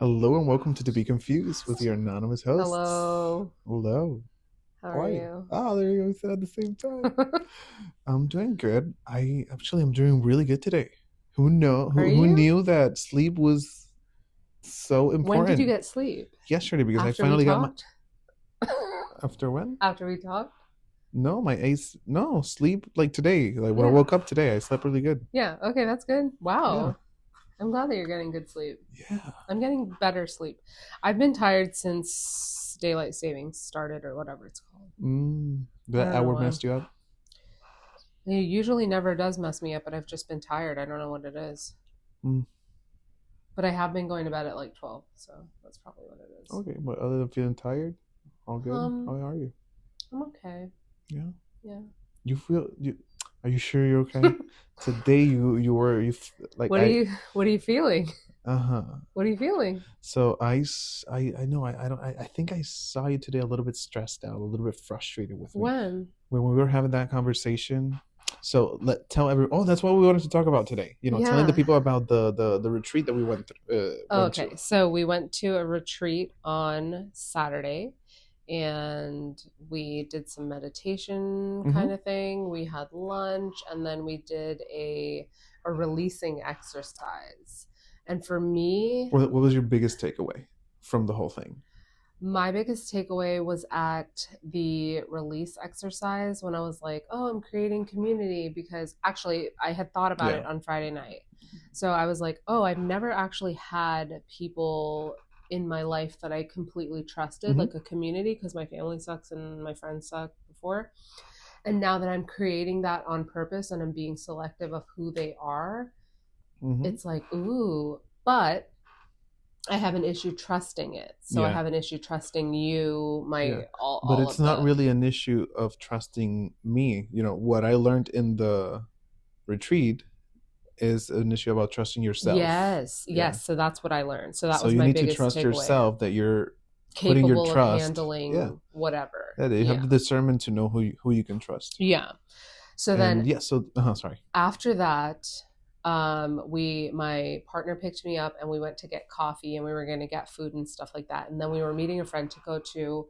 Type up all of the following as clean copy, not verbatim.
Hello and welcome to Be Confused with your anonymous hosts. Hello. Hello. How How are are you? you? Oh, there you go. We said at the same time. I'm doing good. I'm doing really good today. Who know Are who you? knew that sleep was so When did you important get sleep? yesterday because I After we finally got my talked? after when? After we talked? No, my ace no, sleep like today. Like when I Yeah. woke up today, I slept really good. Yeah. Okay, that's good. Yeah. Wow. I'm glad that you're getting good sleep. Yeah. I'm getting better sleep. I've been tired since daylight savings started or whatever it's called. I That don't know hour why. messed you up? It usually never does mess me up, but I've just been tired. I don't know what it is. Mm, But I have been going to bed at like 12, so that's probably what it is. okay, but other than feeling tired, all good. How Um, are you? I'm okay. Yeah. Yeah. You feel you? Are you sure you're okay? Today you were like What are you what are you feeling? uh-huh. What are you feeling? So I know I don't I think I saw you today a little bit stressed out, a little bit frustrated with me When? when we were having that conversation. So tell everyone. Oh, that's what we wanted to talk about today. Telling the Yeah. people about the retreat that we Oh, went okay. to. So we went to a retreat on Saturday and we did some meditation Mm-hmm. kind of thing. We had lunch and then we did a releasing exercise. And for me, What was your biggest takeaway from the whole thing? my biggest takeaway was at the release exercise when I was like, oh, I'm creating community because actually I had thought about Yeah. it on Friday night. So I was like, oh, I've never actually had people in my life that I completely trusted, Mm-hmm. like a community, because my family sucks and my friends suck before. And now that I'm creating that on purpose and I'm being selective of who they are, Mm-hmm. it's like, ooh, but I have an issue trusting it. So I Yeah. have an issue trusting you, Yeah. my But all it's of not the really an issue of trusting me. What I learned in the retreat is an issue about trusting yourself. yes, Yeah. yes. So that's what I learned. So that So was you my need to biggest trust takeaway. yourself that you're putting your Capable of trust. Yeah. handling whatever. Yeah, that you have Yeah. the discernment to know who you can trust. Yeah. So And then yeah, so sorry. after that, we my partner picked me up and we went to get coffee and we were going to get food and stuff like that. And then we were meeting a friend to go to,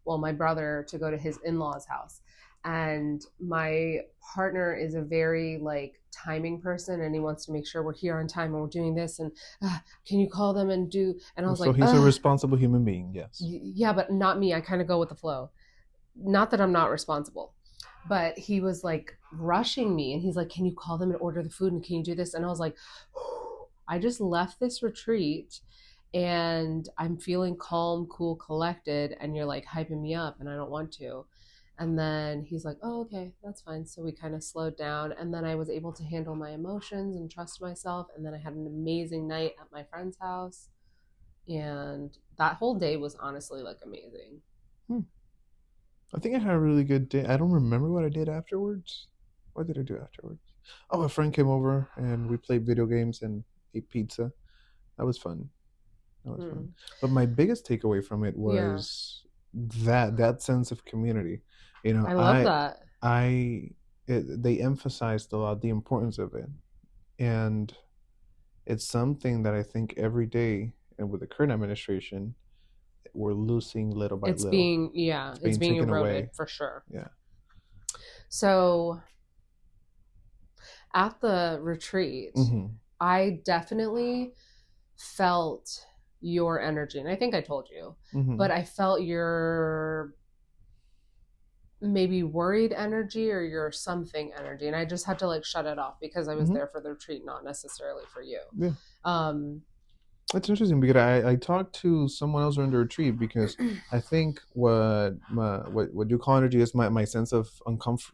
well, my brother to go to his in-laws house. And my partner is a very like timing person and he wants to make sure we're here on time and we're doing this and can you call them and do, and I was So like, he's a responsible human being, yes. yeah, but not me. I kind of go with the flow. Not that I'm not responsible, but he was like rushing me and he's like, can you call them and order the food and can you do this? And I was like, I just left this retreat and I'm feeling calm, cool, collected, and you're like hyping me up and I don't want to. And then he's like, oh, okay, that's fine. So we kind of slowed down. And then I was able to handle my emotions and trust myself. And then I had an amazing night at my friend's house. And that whole day was honestly like amazing. Hmm. I think I had a really good day. I don't remember what I did afterwards. What did I do afterwards? Oh, a friend came over and we played video games and ate pizza. That was fun. That was fun. Mm. But my biggest takeaway from it Yeah, was that sense of community. You know, I love I that. I they emphasized a lot the importance of it, and it's something that I think every day, and with the current administration, we're losing little by It's little. being, yeah, It's it's being being taken eroded away. for sure. Yeah. So at the retreat, Mm-hmm. I definitely felt your energy. And I think I told you, Mm-hmm. but I felt your maybe worried energy or your something energy. And I just had to like shut it off because I was Mm-hmm. there for the retreat, not necessarily for you. Yeah. Um, It's interesting because I talked to someone else during the retreat because I think what you call energy is my sense of uncomfort.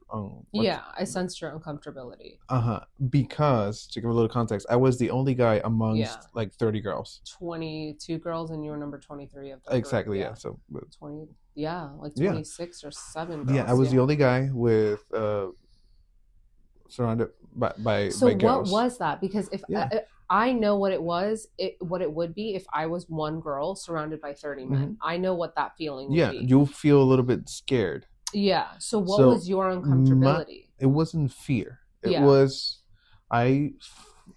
What? yeah, I sensed your uncomfortability. Because to give a little context, I was the only guy Yeah. amongst like 30 girls. 22 girls and you were number 23 of the group. Exactly. Yeah. Yeah. So 20, yeah, like yeah, 26 or 7 yeah. I girls. was the Yeah. only guy with surrounded So by what girls. was that? Because if Yeah. I know what it was, what it would be if I was one girl surrounded by 30 men. Hmm. I know what that feeling would Yeah. be. You'll feel a little bit scared. Yeah. So what So was your my uncomfortability? it wasn't fear. It Yeah. was I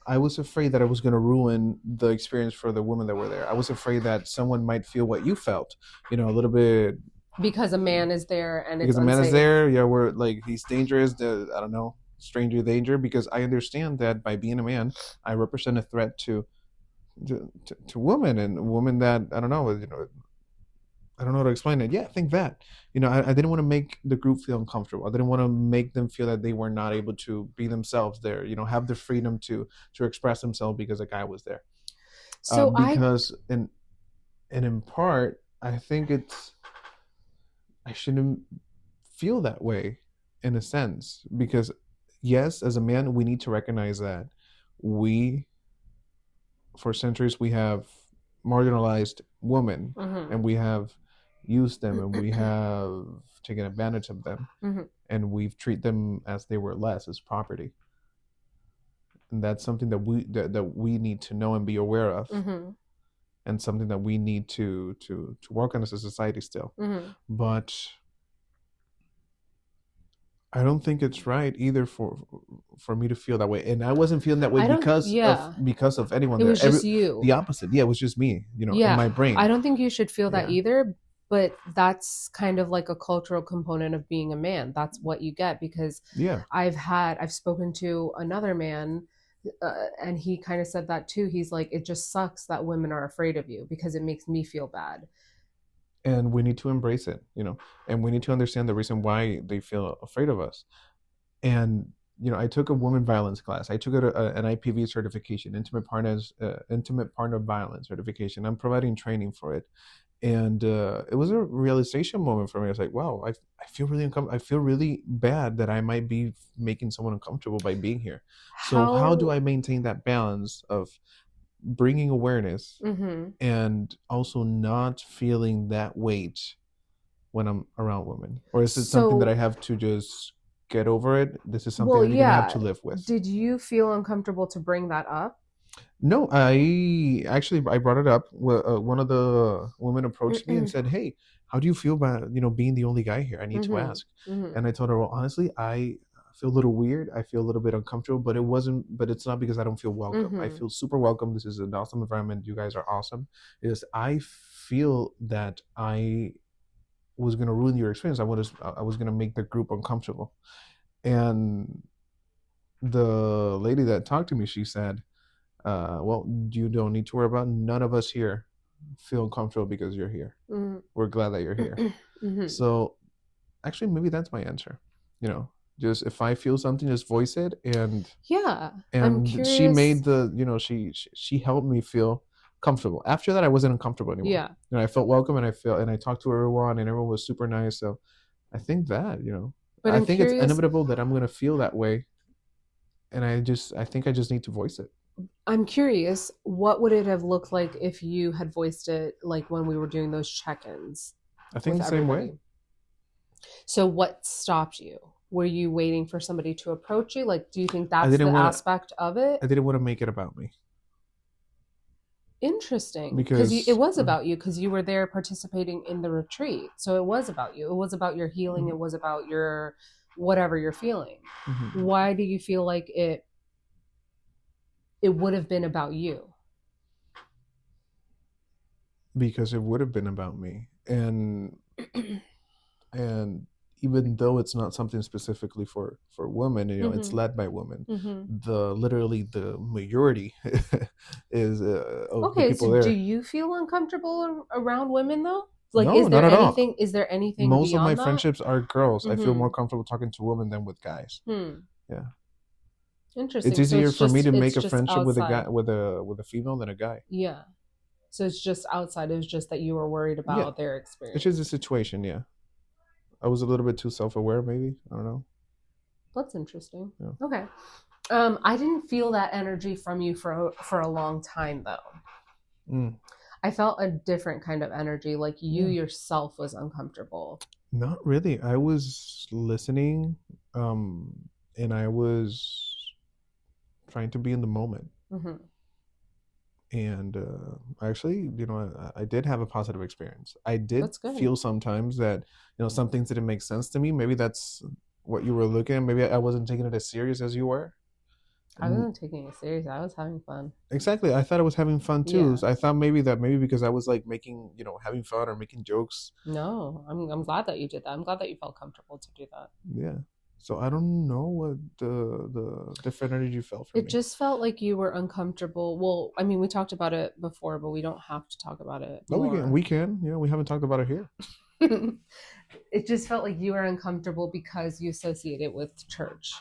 I was afraid that I was going to ruin the experience for the women that were there. I was afraid that someone might feel what you felt, a little bit, Because a man is there and it's because the man is unsafe. there. Yeah, we're like, he's dangerous. I don't know, stranger danger. Because I understand that by being a man, I represent a threat to women, and women that I don't know, I don't know how to explain it. Yeah, I think that. I didn't want to make the group feel uncomfortable. I didn't want to make them feel that they were not able to be themselves there. Have the freedom to express themselves because a guy was there. So I Because and in part, I think I shouldn't feel that way, in a sense, because yes, as a man, we need to recognize that we, for centuries, we have marginalized women, mhm, and we have used them, and we have taken advantage of them, mhm, and we've treated them as they were less, as property. And that's something that we need to know and be aware of, mhm, and something that we need to work on as a society still. mhm. But I don't think it's right either for me to feel that way, and I wasn't feeling that way I don't, because of yeah. because of anyone It there. was just you. The opposite. Yeah, it was just me, in Yeah. my I brain. don't think you should feel that Yeah, either, but that's kind of like a cultural component of being a man. That's what you get because yeah. I've spoken to another man and he kind of said that too. He's like, it just sucks that women are afraid of you because it makes me feel bad. And we need to embrace it, and we need to understand the reason why they feel afraid of us. And I took a woman violence class. I took an IPV certification, intimate partner violence certification. I'm providing training for it, and it was a realization moment for me. I was like, wow, I feel really uncomfortable. I feel really bad that I might be making someone uncomfortable by being here. So how do How I maintain that balance of bringing awareness mhm. and also not feeling that weight when I'm around women? Or is it something that I So, have to just get over it? This is something well, that you're gonna have yeah. to live with. Did you feel uncomfortable to bring that up? No, I brought it up. One of the women approached me and said, "Hey, how do you feel about being the only guy here? I need to Mhm. ask." Mhm. And I told her, "Well, honestly, I feel a little weird. I feel a little bit uncomfortable, but it wasn't. But it's not because I don't feel welcome. I Mhm. feel super welcome. This is an awesome environment. You guys are awesome. Is I feel that I was gonna ruin your experience. I was gonna make the group uncomfortable." And the lady that talked to me, she said, well, you don't need to worry about it. None of us here feel comfortable because you're here. Mhm. We're glad that you're here. Mhm. So actually, maybe that's my answer. You know, just if I feel something, just voice it. And Yeah, I'm and she curious. made she helped me feel comfortable. After that, I wasn't uncomfortable anymore. Yeah, I felt welcome, and I talked to everyone, and everyone was super nice. So I think that but I I'm think it's curious. inevitable that I'm gonna feel that way, and I think I just need to voice it. I'm curious. What would it have looked like if you had voiced it, like when we were doing those check-ins I think with the same way. everybody? So, what stopped you? Were you waiting for somebody to approach you? Like, do you think I that's didn't the want to. aspect of it? I didn't want to make it about me Interesting, because it because was about you because you were there participating in the retreat. So it was about you. It was about your healing. It was about your whatever you're feeling. mhm, Why do you feel like it would have been about you? because it would have been about me, and even though it's not something specifically for women, it's Mm-hmm. led by women. Mm-hmm. The majority is of the Okay, so people do there. you feel uncomfortable around women though? Like, No, not at all. is there anything Most of my beyond that? friendships are girls. I feel Mm-hmm. more comfortable talking to women than with guys. Hmm. Yeah, it's Interesting. So easier for me to make a it's just friendship with a guy outside. with a female than a guy. Yeah. So it's just outside. It was just that you were worried Yeah, about their it's just a experience. situation. Yeah, I was a little bit too self-aware, maybe. I don't know. That's interesting. Yeah. Okay. I didn't feel that energy from you for a long time though. Mm, I felt a different kind of energy, like you yeah. yourself was uncomfortable. Not really. I was listening, and I was trying to be in the moment. Hmm. And actually, I did have a positive experience. I did That's good. feel sometimes that, some things didn't make sense to me. Maybe that's what you were looking at. Maybe I wasn't taking it as serious as you were. I wasn't taking it serious. I was having fun. Exactly. I thought I was having fun too. Yeah. So I thought maybe because I was like making, having fun or making jokes. No, I'm glad that you did that. I'm glad that you felt comfortable to do that. Yeah. So I don't know what the different energy you felt from It me. just felt like you were uncomfortable. Well, I mean, we talked about it before, but we don't have to talk about it No, we can. more. We can. We haven't talked about it here. It just felt like you were uncomfortable because you associate it with church.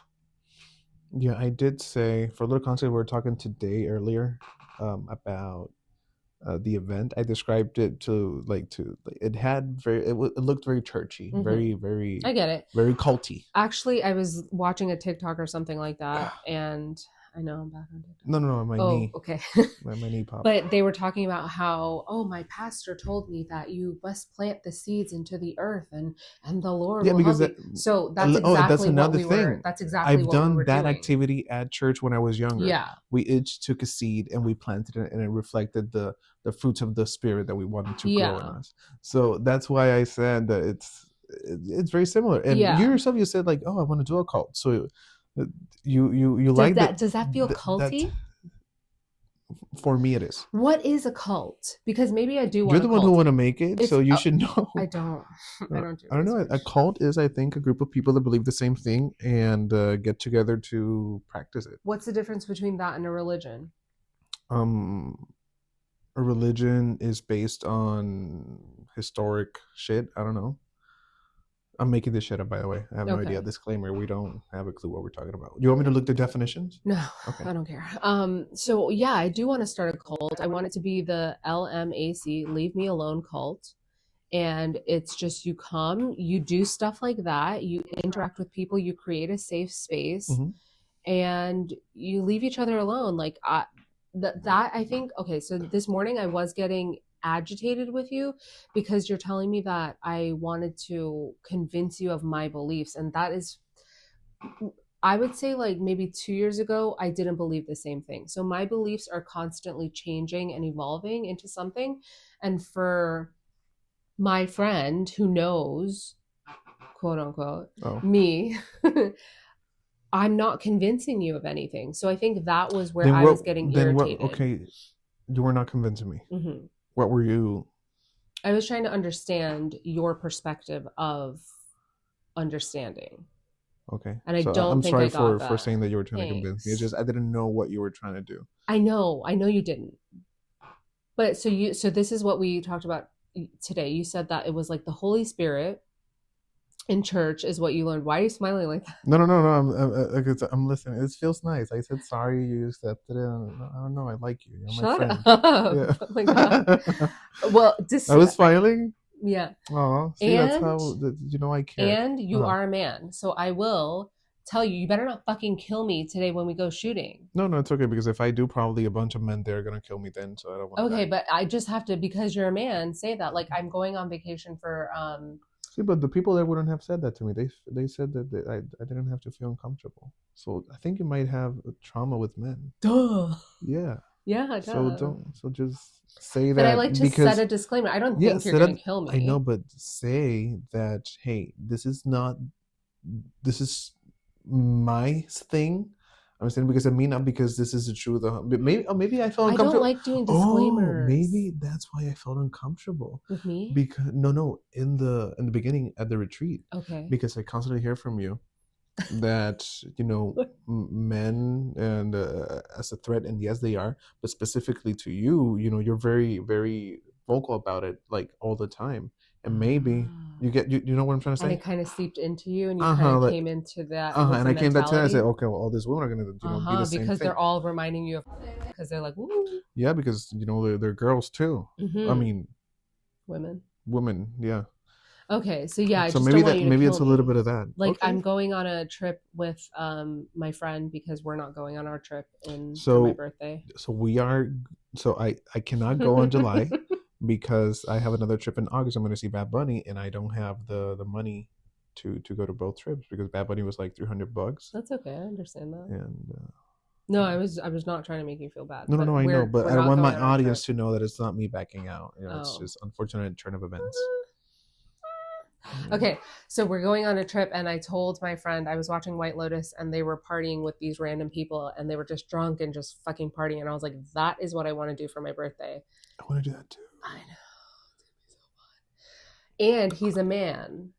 Yeah, I did say for a little context. We were talking today earlier about the event. I described it it had it looked very churchy, Mm-hmm. very very I get it. very culty. Actually, I was watching a TikTok or something like that, and I know I'm back on TikTok. No, no, no, my Oh, knee, okay. my knee popped. But they were talking about how, oh, my pastor told me that you must plant the seeds into the earth, and the Lord Yeah, will because help you. So that's that's exactly what another we were. thing. That's exactly I've what we done were that doing. activity at church when I was younger. Yeah. We each took a seed and we planted it, and it reflected the fruits of the spirit that we wanted to grow in Yeah. us. So that's why I said that it's very similar. And you Yeah. yourself, you said like, oh, I want to do a cult. So you Does like that does that feel that culty? for me it is. What is a cult? Because maybe I do You're want a the one who cult. want to make it, It's so you should know. I don't I don't do I don't know. A research. cult is, I think, a group of people that believe the same thing and get together to practice it. What's the difference between that and a religion? Um, a religion is based on historic shit. I don't know. I'm making this shit up, by the way. I have no idea. Okay. Disclaimer: we don't have a clue what we're talking about. Do you want me to look the definitions? No, Okay. I don't care. So yeah, I do want to start a cult. I want it to be the LMAC, Leave Me Alone cult. And it's just you come, you do stuff like that, you interact with people, you create a safe space, Mm-hmm. and you leave each other alone. Like that I think, okay, so this morning I was getting agitated with you because you're telling me that I wanted to convince you of my beliefs, and that is, I would say, like maybe 2 years ago I didn't believe the same thing. So my beliefs are constantly changing and evolving into something. And for my friend who knows, quote unquote, Oh. me, I'm not convincing you of anything. So I think that was where Then I was getting irritated. Okay, you were not convincing me. Mm-hmm. What were you? I was trying to understand your perspective of understanding. Okay. And I So don't I'm think I sorry got for that. saying that you were trying to convince me. It's Thanks. just I didn't know what you were trying to do. I know you didn't. But so this is what we talked about today. You said that it was like the Holy Spirit in church is what you learned. Why are you smiling like that? No, no, no, no. I'm listening. It feels nice. I said sorry. You accepted it. I don't know. I like you. You're my Shut friend. up. Yeah. Oh my god. Well, I was smiling. yeah. Oh, see, that's And how I care. you are a man. So I will tell you, you better not fucking kill me today when we go shooting. No, no, it's okay because if I do, probably a bunch of men there are gonna kill me then. So I don't want to Okay, die. but I just have to, because you're a man, say that. Like I'm going on vacation for See, but the people there wouldn't have said that to me. They said that I didn't have to feel uncomfortable. So I think you might have a trauma with men. duh. Yeah. Yeah, So duh. just say But I that like to set because a disclaimer. I don't yeah, think you're set gonna up. kill I know, me. but say that hey, this is my thing. I'm saying because I mean not because this is the truth. Maybe I felt I don't uncomfortable. like doing Oh, disclaimers. maybe that's why I felt uncomfortable. With me? Because no, in the beginning at the retreat, Okay. because I constantly hear from you that men and as a threat, and yes, they are, but specifically to you, you're very very vocal about it, like all the time, and maybe you know what I'm trying to And say. it kind of seeped into you, and you kind Uh-huh, of like came into that with and the I came that to and I said, mentality. okay, well, all these women are gonna be the same Because thing. they're all reminding you of, because they're like, woo. Yeah, because they're girls too. I Mm-hmm. mean, Women. women. Yeah. Okay, so yeah, I So just don't want you to maybe kill it's a little me. bit of that. Like Okay. I'm going on a trip with my friend because we're not going on our trip in for my So birthday. we are. So I cannot go on July because I have another trip in August. I'm going to see Bad Bunny, and I don't have the money to go to both trips because Bad Bunny was like $300, That's okay. I understand that. and No, I was not trying to make you feel bad, no, no, but no, I know, but we're I not want going my on our trip. audience to know that it's not me backing out. It's Oh. just unfortunate turn of events. Yeah. Okay, so we're going on a trip, and I told my friend I was watching White Lotus, and they were partying with these random people, and they were just drunk and just fucking partying. And I was like, that is what I want to do for my birthday. I want to do that too. I know. And he's a man,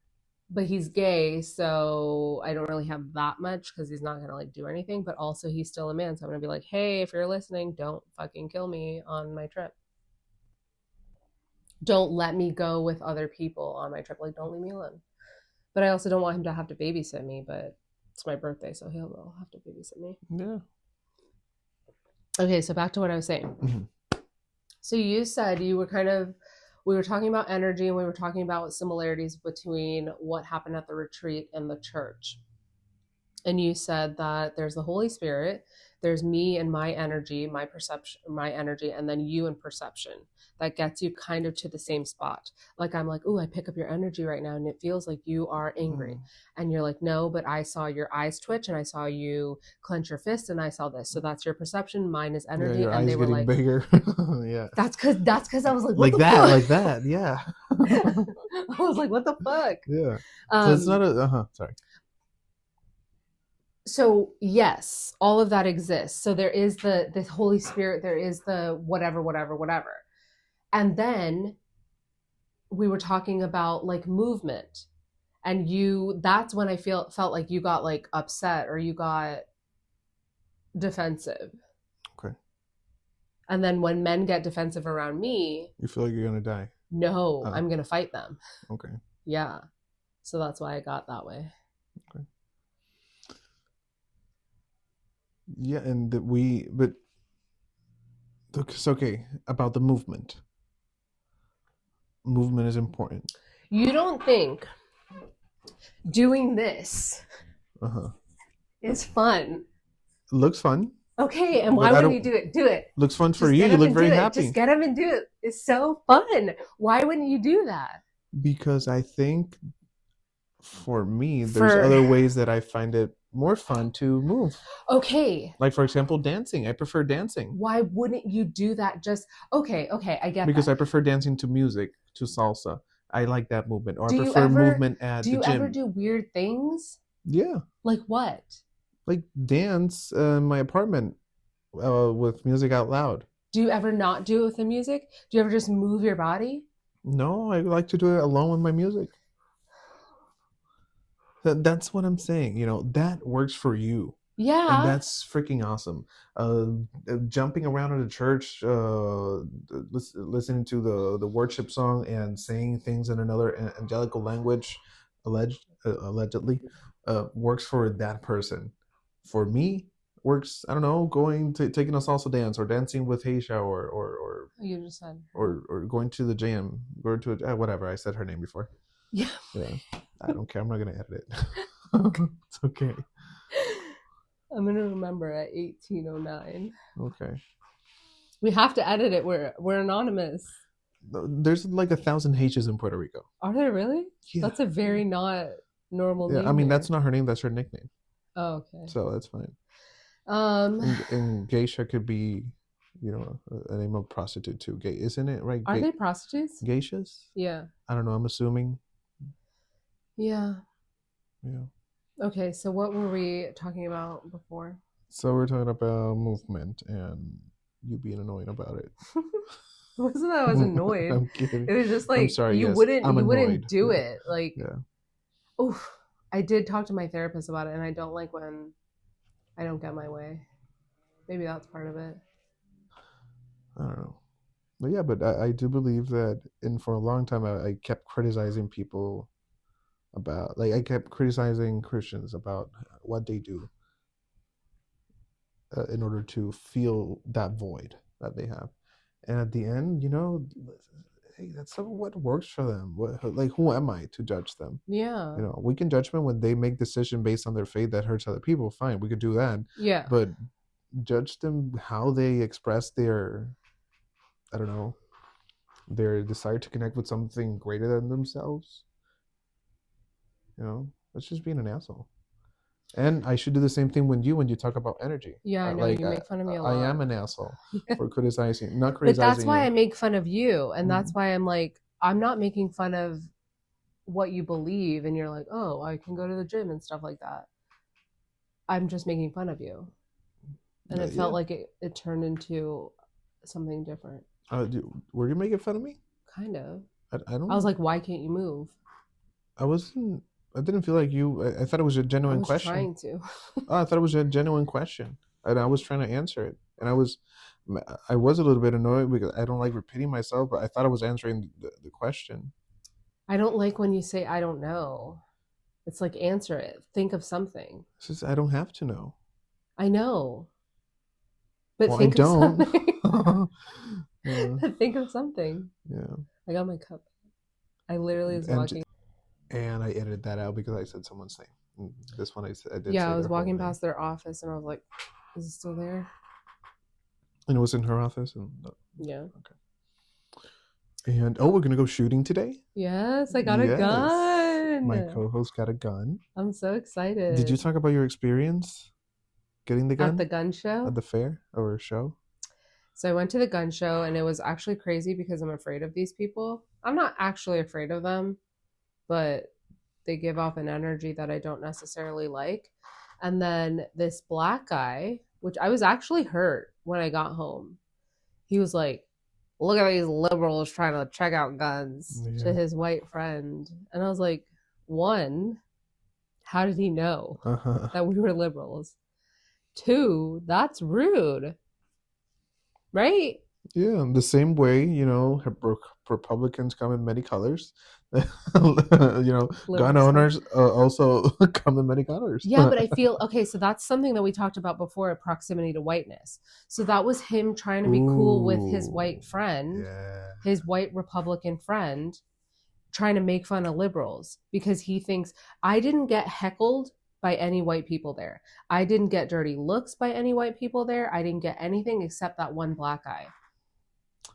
but he's gay, so I don't really have that much because he's not gonna like do anything. But also, he's still a man, so I'm gonna be like, hey, if you're listening, don't fucking kill me on my trip. Don't let me go with other people on my trip. Like, don't leave me alone. But I also don't want him to have to babysit me. But it's my birthday, so he'll have to babysit me. Yeah. Okay, so back to what I was saying. Mm-hmm. So you said you were kind of, we were talking about energy, and we were talking about similarities between what happened at the retreat and the church. And you said that there's the Holy Spirit, there's me and my energy, my perception, my energy, and then you and perception that gets you kind of to the same spot. Like I'm like, oh, I pick up your energy right now, and it feels like you are angry. Mm. And you're like, no, but I saw your eyes twitch, and I saw you clench your fist, and I saw this. So that's your perception. Mine is Yeah, energy. your And they eyes were getting like, bigger. Yeah. that's because I was like, what Like the that, fuck? like that. Yeah. I was like, what the fuck? Yeah. So it's not a. Sorry. So yes, all of that exists. So there is the Holy Spirit, there is the whatever, whatever, whatever. And then we were talking about like movement. And you that's when I felt like you got like upset or you got defensive. Okay. And then when men get defensive around me, You feel like you're gonna die. no, Oh. I'm gonna fight them. Okay. Yeah. So that's why I got that way. Okay. Yeah, and that we, but it's okay about the movement. Movement is important. You don't think doing this Uh huh. is fun? Looks fun, Okay, and but why I wouldn't don't. you do it? Do it. Looks fun for Just you. get You up look and do very it. Just happy. get up and do it. It's so fun. Why wouldn't you do that? Because I think for me, there's For other ways that I find it more fun to move. okay, Like for example, dancing. I prefer dancing why wouldn't you do that? Just okay, okay, I get because that. I prefer dancing to music, to salsa. I like that movement, or I Do you prefer ever movement at do the you ever gym. do weird things? Yeah, Like what? like dance in my apartment with music out loud. Do you ever not do it with the music? Do you ever just move your body? No, I like to do it alone with my music. That's what I'm saying. That works for you. And Yeah. that's freaking awesome. Jumping around in the church, listening to the worship song and saying things in another angelical language, allegedly, works for that person. For me, works. I don't know, going to taking a salsa dance or dancing with Heisha You just said or going to the gym, going to whatever. I said her name before. yeah. Yeah, I don't care. I'm not gonna edit it. It's okay. I'm gonna remember at 1809. Okay. We have to edit it. We're anonymous. There's like 1,000 H's in Puerto Rico. Are there really? Yeah. That's a very not normal Yeah, name. I mean, here. that's not her name, that's her nickname. Oh, okay. So that's fine. Um, And geisha could be, a name of prostitute too. Gay, isn't it right? are they prostitutes? Geishas? Yeah. I don't know. I'm assuming. Yeah. Yeah. Okay, so what were we talking about before? So we're talking about movement and you being annoying about it. It wasn't that I was annoyed. I'm kidding. It was just I'm like sorry. you Yes, wouldn't I'm you annoyed. wouldn't do Yeah. it. Like Yeah. oof. I did talk to my therapist about it, and I don't like when I don't get my way. Maybe that's part of it. I don't know. But yeah, but I do believe that, and for a long time, I kept criticizing people about, like, I kept criticizing Christians about what they do in order to fill that void that they have. And at the end, hey, that's what works for them. Like, who am I to judge them? Yeah. We can judge them when they make decision based on their faith that hurts other people. Fine, we could do that. Yeah. But judge them how they express their, I don't know, their desire to connect with something greater than themselves. That's just being an asshole. And I should do the same thing when you talk about energy. Yeah, I know. Like, you make fun of me a lot. I am an asshole Yeah. for criticizing, not But criticizing that's why you. I make fun of you. And that's why I'm like, I'm not making fun of what you believe and you're like, oh, I can go to the gym and stuff like that. I'm just making fun of you. And it felt Yeah. like it turned into something different. Were you making fun of me? Kind of. I I was don't. like, why can't you move? I wasn't. I didn't feel like you. I thought it was a I genuine was question. trying to. Oh, I thought it was a genuine question, and I was trying to answer it. And I was a little bit annoyed because I don't like repeating myself, but I thought I was answering the question. I don't like when you say, I don't know. It's like, answer it. Think of something. It's just I don't have to know. I know, but Well, I think of don't. something. Yeah, Think of something. yeah. I got my cup. I literally was And walking. and I edited that out because I said someone's name. This one I did Yeah, say I their was whole walking name, past their office and I was like, is it still there? and it was in her office. And Yeah. okay. And oh, we're gonna go shooting today. Yes, I got a Yes, my gun. co-host got a gun. I'm so Did you excited. talk about your experience getting the At the gun gun at show. the fair or show? So I went to the gun show and it was actually crazy because I'm afraid of these people. I'm not actually afraid of them, but they give off an energy that I don't necessarily like. And then this black guy, which I was actually hurt when I got home, he was like, look at these liberals trying to check out guns to Yeah. his white friend. And I was like, one, how did he know Uh-huh. that we were liberals? Two, that's rude, right? Yeah, the same way, Republicans come in many colors. Gun Liberals too. owners also come in many colors. Yeah, but I feel okay. So that's something that we talked about before, proximity to whiteness. So that was him trying to be cool with his Ooh, white friend, yeah. his white Republican friend, trying to make fun of liberals because he thinks I didn't get heckled by any white people there. I didn't get dirty looks by any white people there. I didn't get anything except that one black guy.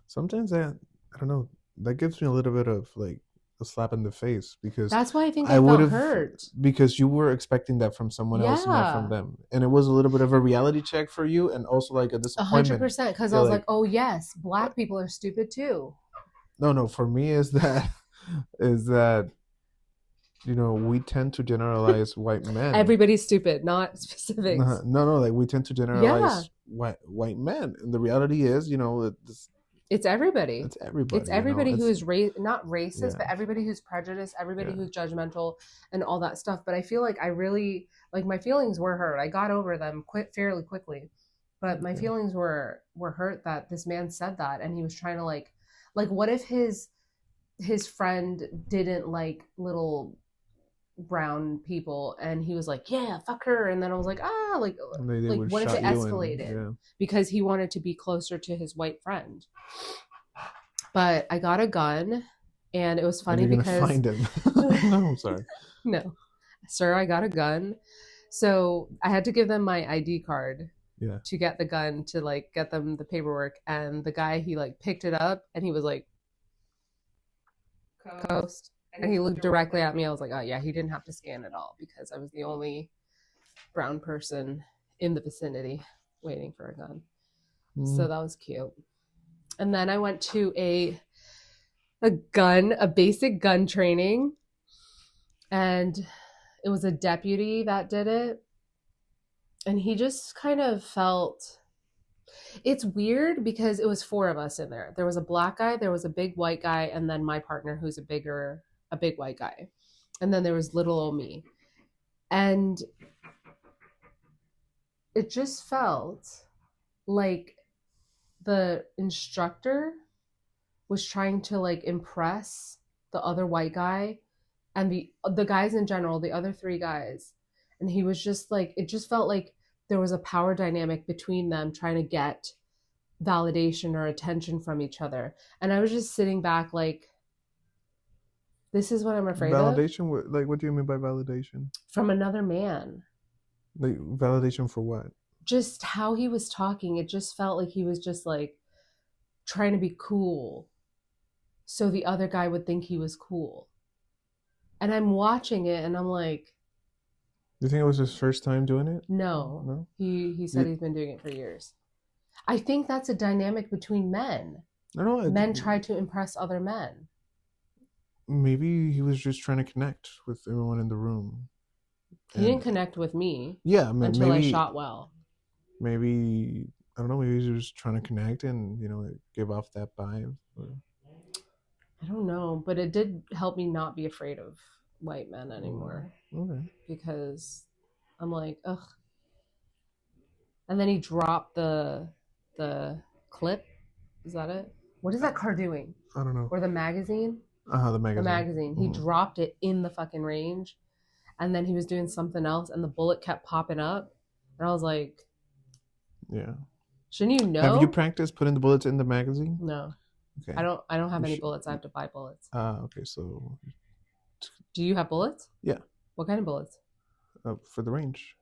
Sometimes I don't know, that gives me a little bit of like a slap in the face because That's why I think I I would felt have hurt. because you were expecting that from someone else, not from Yeah, them, and it was a little bit of a reality check for you, and also like a a hundred disappointment. percent. Because I You're was like, like, oh yes, uh, black people are stupid too. no, no. For me, is that is that we tend to generalize white men. Everybody's stupid, not No, specifics. no, like we tend to Yeah, generalize white men, and the reality is, it's everybody. it's It's everybody. everybody who It's is not racist, yeah, but everybody who's prejudiced, everybody yeah, who's judgmental, and all that stuff. But I feel like I really like my feelings were hurt. I got over them fairly quickly, but my yeah. feelings were hurt that this man said that, and he was trying to like what if his friend didn't like little brown people and he was like yeah fuck her and then I was like And they like would what if it shot you, and escalated yeah. because he wanted to be closer to his white friend. But I got a gun and it was And funny you're gonna because find him. No, I'm sorry. no sir, I got a gun, so I had to give them my ID card Yeah. to get the gun to like get them the paperwork, and the guy he like picked it up and he was like coast and he looked directly at me. I was like, oh yeah, he didn't have to scan at all because I was the only brown person in the vicinity waiting for a gun. So Mm. that was cute. And then I went to a basic gun training, and it was a deputy that did it. And he just kind of felt it's weird because it was four of us in there. There was a black guy, there was a big white guy, and then my partner who's a big white guy. And then there was little old me. And it just felt like the instructor was trying to like impress the other white guy and the guys in general, the other three guys. And he was just like it just felt like there was a power dynamic between them trying to get validation or attention from each other. And I was just sitting back like this is what I'm afraid of Validation? Like, what do you mean by validation? from another man. Like, validation for what? Just how he was talking, it just felt like he was just like trying to be cool so the other guy would think he was cool. And I'm watching it and I'm like, Do you think it was his first time doing it? no. No. He said You, he's been doing it for years. I think that's a dynamic between men. I don't know. Men try to impress other men. maybe he was just trying to connect with everyone in the room, He didn't and connect with me yeah, until I shot well. maybe I don't know. Maybe he was just trying to connect, and give off that vibe. I don't know, but it did help me not be afraid of white men Mm, anymore okay. because I'm like, ugh. And then he dropped the clip. Is that it? What is that car doing? I don't know. Or the magazine? The The magazine. magazine. He Hmm. dropped it in the fucking range, and then he was doing something else, and the bullet kept popping up, and I was like, Yeah. shouldn't you Have you know? practiced putting the bullets in the magazine? No, Okay. I don't have You any should. bullets. I have to buy bullets. Okay. So Do you have bullets? yeah, What kind of bullets? for the range.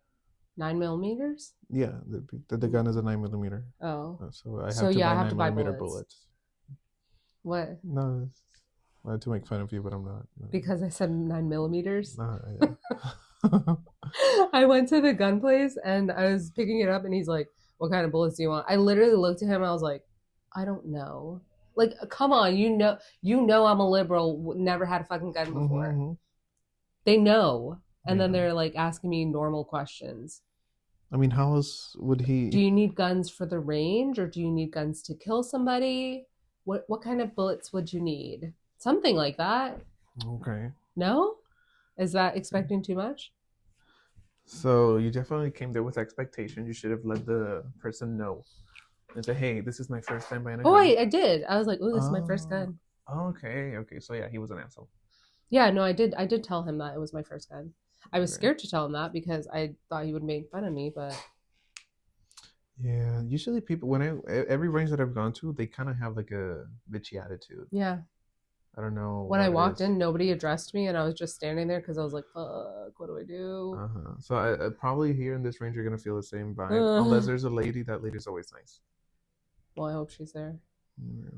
9 millimeters? Yeah, the gun is a 9 millimeter. Oh, So I so have to yeah, I buy have nine to buy millimeter bullets. bullets. What? No, it's, to make fun of you, but I'm not. No. Because I said 9 millimeters. Yeah. I went to the gun place and I was picking it up, and he's like, "What kind of bullets do you want?" I literally looked at him. I was like, "I don't know." Like, come on, I'm a liberal. Never had a fucking gun before. Mm-hmm. They know, and then Yeah. they're like asking me normal questions. I mean, how else would Do he? you need guns for the range, or do you need guns to kill somebody? What kind of bullets would you need? Something like that. Okay. No, is that expecting too much? So you definitely came there with expectations. You should have let the person know and say, "Hey, this is my first time buying a Oh gun." wait, I did. I was like, "Oh, this is my first Oh, gun." okay, okay. So yeah, he was an asshole. Yeah, no, I did. I did tell him that it was my first gun. I was Okay. scared to tell him that because I thought he would make fun of me, but Yeah, usually people every range that I've gone to, they kind of have like a bitchy attitude. yeah. I don't know When I what it walked is. in, nobody addressed me, and I was just standing there because I was like, "Fuck, what do I do?" So probably here in this range, you're gonna feel the same vibe, unless Uh, there's a lady. That lady's always nice. well, I hope she's there. Yeah.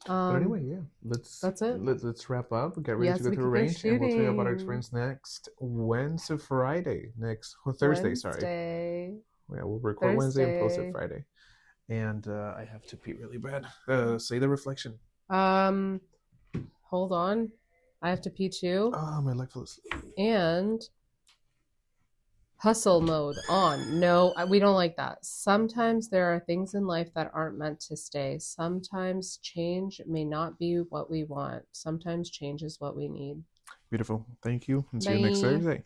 But Um, anyway, yeah. that's it. Let's wrap up. Get ready to Yes, go we to a could go range, and we'll tell you about our shooting experience next Wednesday, Friday, next Thursday. Sorry. Wednesday. Yeah, we'll record Wednesday and post it Thursday. Friday. And I have to pee really bad. Say the reflection. Um, hold on. I have to pee too. Oh, my leg fell asleep. And hustle mode on. No, we don't like that. Sometimes there are things in life that aren't meant to stay. Sometimes change may not be what we want. Sometimes change is what we need. Beautiful. Thank you. And see you next Bye. Thursday.